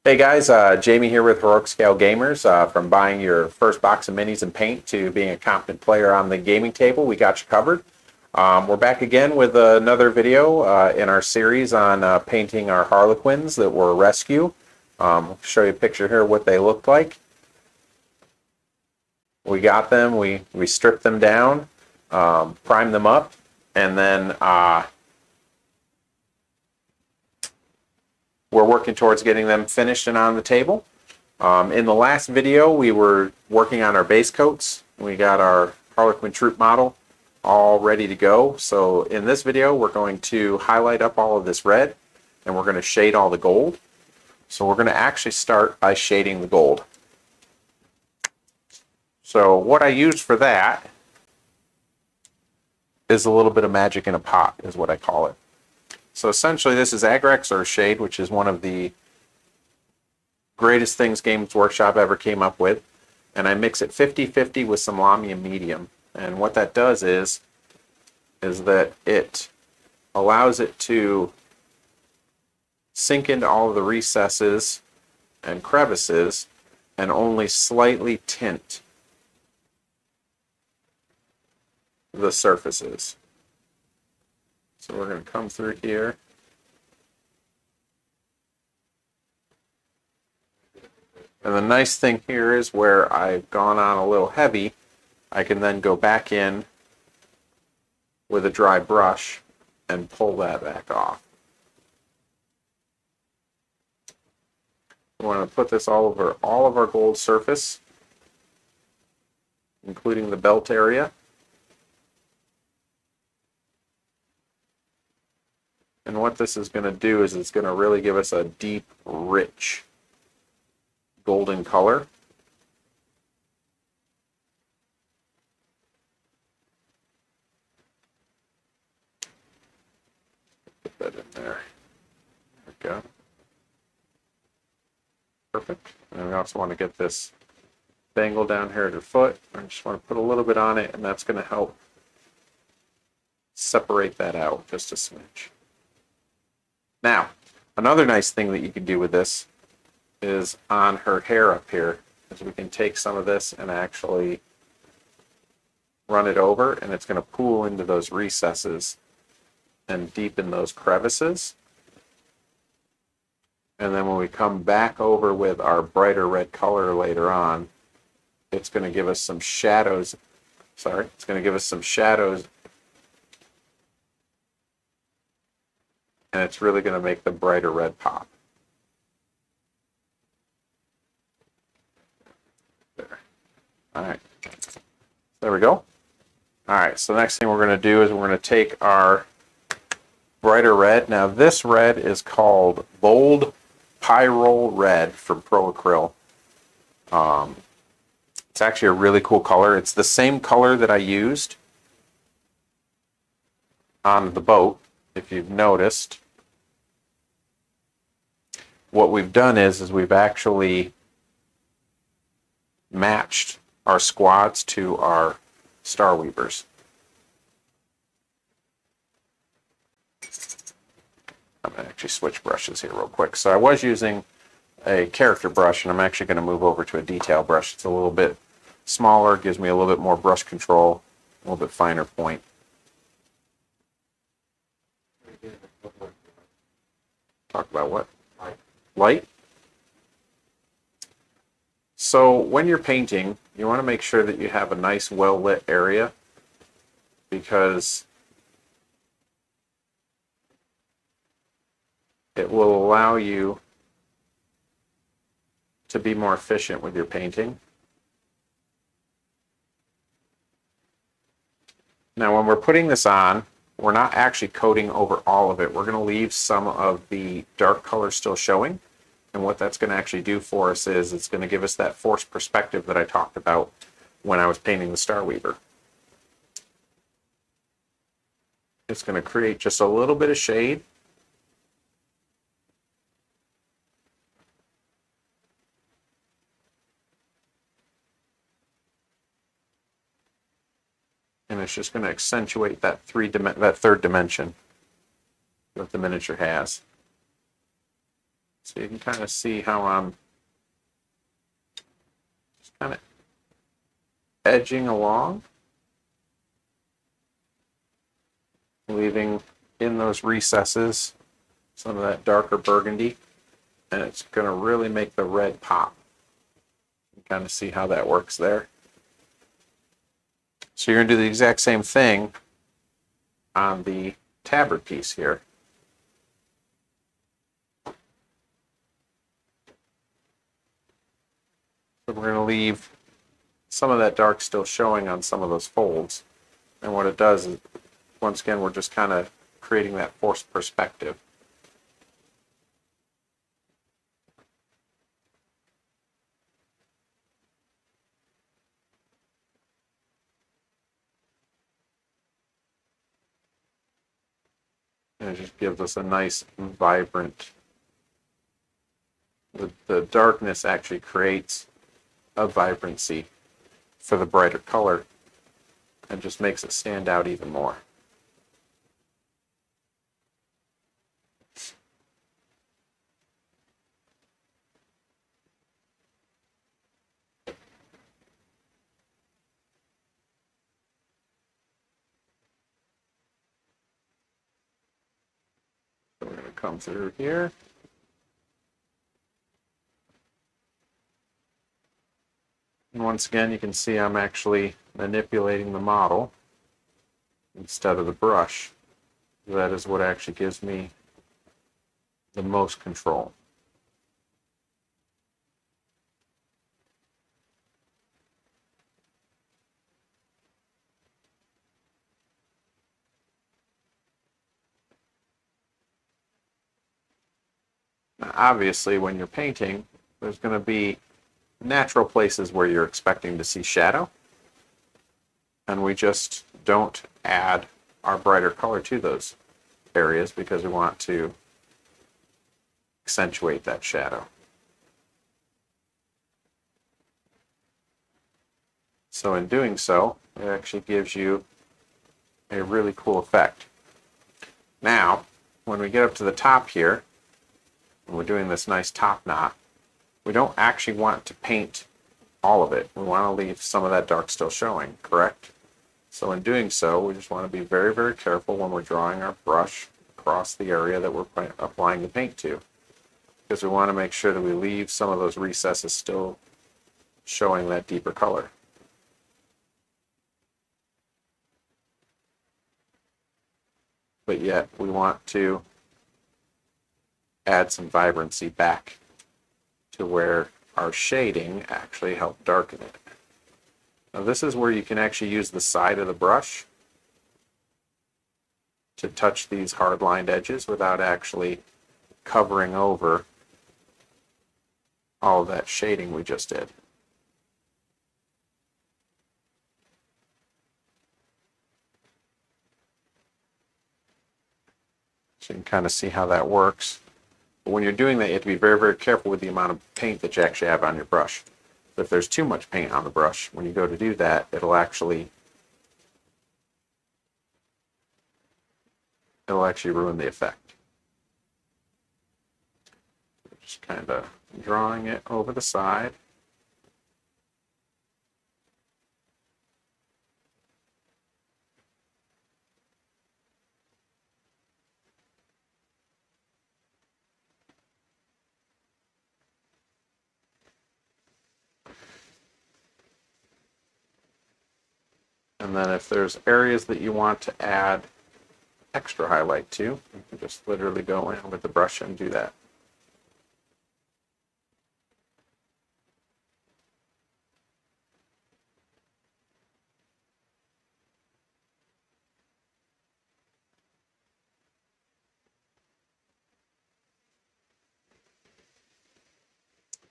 Hey guys, Jamie here with Heroic Scale Gamers. From buying your first box of minis and paint to being a competent player on the gaming table, we got you covered. We're back again with another video in our series on painting our Harlequins that were rescue. I'll show you a picture here of what they look like. We got them, we stripped them down, primed them up, and then we're working towards getting them finished and on the table. In the last video, we were working on our base coats. We got our Harlequin Troupe model all ready to go. So in this video, we're going to highlight up all of this red, and we're going to shade all the gold. So we're going to actually start by shading the gold. So what I use for that is a little bit of magic in a pot, is what I call it. So essentially this is Agrax Earthshade, which is one of the greatest things Games Workshop ever came up with. And I mix it 50-50 with some Lamia Medium. And what that does is that it allows it to sink into all of the recesses and crevices and only slightly tint the surfaces. So we're going to come through here. And the nice thing here is where I've gone on a little heavy, I can then go back in with a dry brush and pull that back off. We want to put this all over all of our gold surface, including the belt area. And what this is going to do is it's going to really give us a deep, rich golden color. Put that in there. There we go. Perfect. And we also want to get this bangle down here at her foot. I just want to put a little bit on it, and that's going to help separate that out just a smidge. Now, another nice thing that you can do with this is on her hair up here, is we can take some of this and actually run it over, and it's going to pool into those recesses and deepen those crevices. And then when we come back over with our brighter red color later on, it's going to give us some shadows. It's going to give us some shadows, and it's really going to make the brighter red pop. There. All right. There we go. All right, so the next thing we're going to do is we're going to take our brighter red. Now this red is called Bold Pyrrole Red from Pro Acryl. It's actually a really cool color. It's the same color that I used on the boat, if you've noticed. What we've done is we've actually matched our squads to our Star Weavers. I'm going to actually switch brushes here real quick. So I was using a character brush, and I'm actually going to move over to a detail brush. It's a little bit smaller, gives me a little bit more brush control, a little bit finer point. Talk about what? Light. So when you're painting, you want to make sure that you have a nice well-lit area, because it will allow you to be more efficient with your painting. Now when we're putting this on, we're not actually coating over all of it. We're going to leave some of the dark color still showing. And what that's going to actually do for us is it's going to give us that forced perspective that I talked about when I was painting the Star Weaver. It's going to create just a little bit of shade. And it's just going to accentuate that third dimension that the miniature has. So you can kind of see how I'm just kind of edging along, leaving in those recesses some of that darker burgundy, and it's going to really make the red pop. You kind of see how that works there. So you're going to do the exact same thing on the tabard piece here. So we're going to leave some of that dark still showing on some of those folds. And what it does is, once again, we're just kind of creating that forced perspective. And it just gives us a nice, vibrant. The darkness actually creates a vibrancy for the brighter color and just makes it stand out even more. So we're going to come through here. And once again, you can see I'm actually manipulating the model instead of the brush. That is what actually gives me the most control. Now, obviously, when you're painting, there's going to be natural places where you're expecting to see shadow, and we just don't add our brighter color to those areas because we want to accentuate that shadow. So in doing so, it actually gives you a really cool effect. Now, when we get up to the top here, and we're doing this nice top knot, we don't actually want to paint all of it. We want to leave some of that dark still showing, correct? So in doing so, we just want to be very, very careful when we're drawing our brush across the area that we're applying the paint to, because we want to make sure that we leave some of those recesses still showing that deeper color. But yet we want to add some vibrancy back to where our shading actually helped darken it. Now this is where you can actually use the side of the brush to touch these hard-lined edges without actually covering over all of that shading we just did. So you can kind of see how that works. But when you're doing that, you have to be very, very careful with the amount of paint that you actually have on your brush. If there's too much paint on the brush, when you go to do that, it'll actually ruin the effect. Just kind of drawing it over the side. And then if there's areas that you want to add extra highlight to, you can just literally go in with the brush and do that.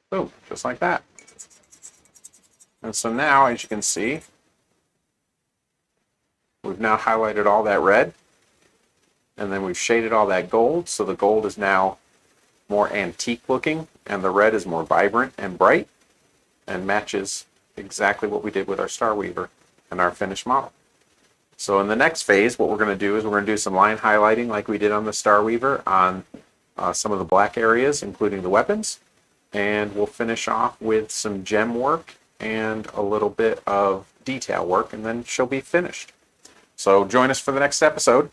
Boom, just like that. And so now, as you can see, we've now highlighted all that red, and then we've shaded all that gold, so the gold is now more antique looking, and the red is more vibrant and bright, and matches exactly what we did with our Star Weaver and our finished model. So in the next phase, what we're going to do is we're going to do some line highlighting like we did on the Star Weaver on some of the black areas, including the weapons, and we'll finish off with some gem work and a little bit of detail work, and then she'll be finished. So join us for the next episode.